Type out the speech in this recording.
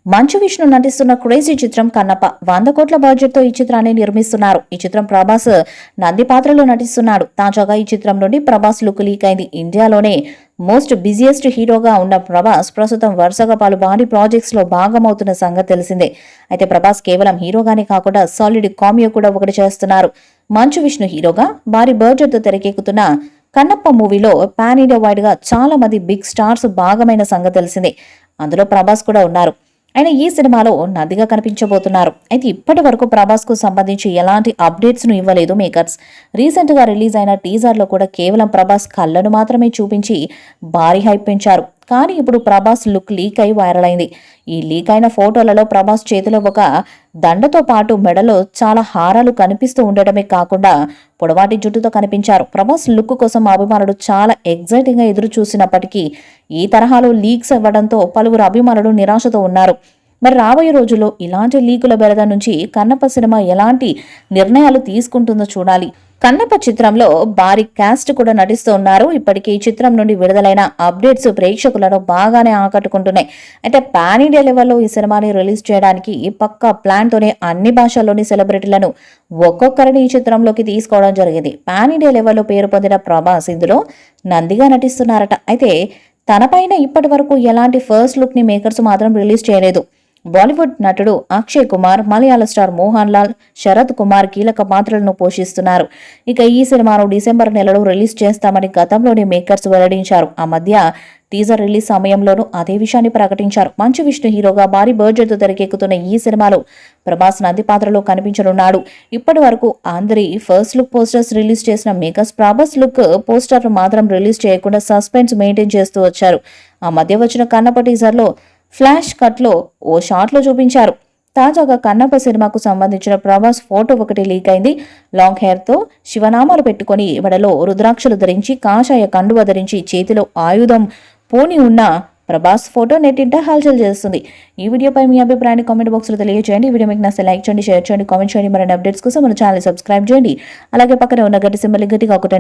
మంచు విష్ణు నటిస్తున్న క్రేజీ చిత్రం కన్నప్ప 100 కోట్ల బడ్జెట్ తో ఈ చిత్రాన్ని నిర్మిస్తున్నారు. ఈ చిత్రం ప్రభాస్ నంది పాత్రలో నటిస్తున్నాడు. తాజాగా ఈ చిత్రం నుండి ప్రభాస్ లుక్ లీక్ అయింది. ఇండియాలోనే మోస్ట్ బిజియెస్ట్ హీరోగా ఉన్న ప్రభాస్ ప్రస్తుతం వరుసగా పలు భారీ ప్రాజెక్ట్స్ లో భాగమవుతున్న సంగతి తెలిసిందే. అయితే ప్రభాస్ కేవలం హీరోగానే కాకుండా సాలిడ్ కామియో కూడా ఒకటి చేస్తున్నారు. మంచు విష్ణు హీరోగా భారీ బడ్జెట్ తో తెరకెక్కుతున్న కన్నప్ప మూవీలో పాన్ ఇండియా వైడ్ గా చాలా మంది బిగ్ స్టార్స్ భాగమైన సంగతి తెలిసిందే. అందులో ప్రభాస్ కూడా ఉన్నారు. ఆయన ఈ సినిమాలో నందిగా కనిపించబోతున్నారు. అయితే ఇప్పటి వరకు ప్రభాస్ కు సంబంధించి ఎలాంటి అప్డేట్స్ ను ఇవ్వలేదు మేకర్స్. రీసెంట్ గా రిలీజ్ అయిన టీజర్ లో కూడా కేవలం ప్రభాస్ కళ్ళను మాత్రమే చూపించి భారీ హైప్ పెంచారు. కానీ ఇప్పుడు ప్రభాస్ లుక్ లీక్ అయి వైరల్ అయింది. ఈ లీక్ అయిన ఫోటోలలో ప్రభాస్ చేతిలో ఒక దండతో పాటు మెడలో చాలా హారాలు కనిపిస్తూ ఉండటమే కాకుండా పొడవాటి జుట్టుతో కనిపించారు. ప్రభాస్ లుక్ కోసం అభిమానులు చాలా ఎగ్జైటింగ్ గా ఎదురు చూసినప్పటికీ ఈ తరహాలో లీక్స్ ఇవ్వడంతో పలువురు అభిమానులు నిరాశతో ఉన్నారు. మరి రాబోయే రోజుల్లో ఇలాంటి లీకుల బెరద నుంచి కన్నప్ప సినిమా ఎలాంటి నిర్ణయాలు తీసుకుంటుందో చూడాలి. కన్నప్ప చిత్రంలో భారీ కాస్ట్ కూడా నటిస్తూ ఉన్నారు. ఇప్పటికీ ఈ చిత్రం నుండి విడుదలైన అప్డేట్స్ ప్రేక్షకులను బాగానే ఆకట్టుకుంటున్నాయి. అయితే పాన్ ఇండియా లెవెల్లో ఈ సినిమాని రిలీజ్ చేయడానికి పక్కా ప్లాన్ తోనే అన్ని భాషల్లోని సెలబ్రిటీలను ఒక్కొక్కరిని ఈ చిత్రంలోకి తీసుకోవడం జరిగింది. పాన్ ఇండియా లెవెల్లో పేరు పొందిన ప్రభాస్ ఇందులో నందిగా నటిస్తున్నారట. అయితే తనపైన ఇప్పటి వరకు ఎలాంటి ఫస్ట్ లుక్ ని మేకర్స్ మాత్రం రిలీజ్ చేయలేదు. బాలీవుడ్ నటుడు అక్షయ్ కుమార్, మలయాళ స్టార్ మోహన్ లాల్, శరత్ కుమార్ కీలక పాత్రలను పోషిస్తున్నారు. ఇక ఈ సినిమాను డిసెంబర్ నెలలో రిలీజ్ చేస్తామని గతంలోనే మేకర్స్ వెల్లడించారు. ఆ మధ్య టీజర్ రిలీజ్ సమయంలోనూ అదే విషయాన్ని ప్రకటించారు. మంచు విష్ణు హీరోగా భారీ బడ్జెట్ తో తెరకెక్కుతున్న ఈ సినిమాలో ప్రభాస్ నంది పాత్రలో కనిపించనున్నాడు. ఇప్పటి వరకు అందరి ఫస్ట్ లుక్ పోస్టర్స్ రిలీజ్ చేసిన మేకర్స్ ప్రభాస్ లుక్ పోస్టర్ మాత్రం రిలీజ్ చేయకుండా సస్పెన్స్ మెయింటైన్ చేస్తూ వచ్చారు. ఆ మధ్య వచ్చిన కన్నప్ప టీజర్ లో ఫ్లాష్ కట్ లో ఓ షాట్ లో చూపించారు. తాజాగా కన్నప్ప సినిమాకు సంబంధించిన ప్రభాస్ ఫోటో ఒకటి లీక్ అయింది. లాంగ్ హెయిర్ తో శివనామాలు పెట్టుకుని మెడలో రుద్రాక్షలు ధరించి కాషాయ కండువ ధరించి చేతిలో ఆయుధం పూని ఉన్న ప్రభాస్ ఫోటో నెట్టింట హల్చల్ చేస్తుంది. ఈ వీడియోపై మీ అభిప్రాయాన్ని కామెంట్ బాక్స్ లో తెలియజేయండి. ఈ వీడియో మీకు నచ్చితే లైక్ చేయండి, షేర్ చేయండి, కామెంట్ చేయండి. మరిన్ని అప్డేట్స్ కోసం మన ఛానల్ సబ్స్క్రైబ్ చేయండి. అలాగే పక్కనే ఉన్న గట్టి సింబల్ గట్టిగా కొట్టండి.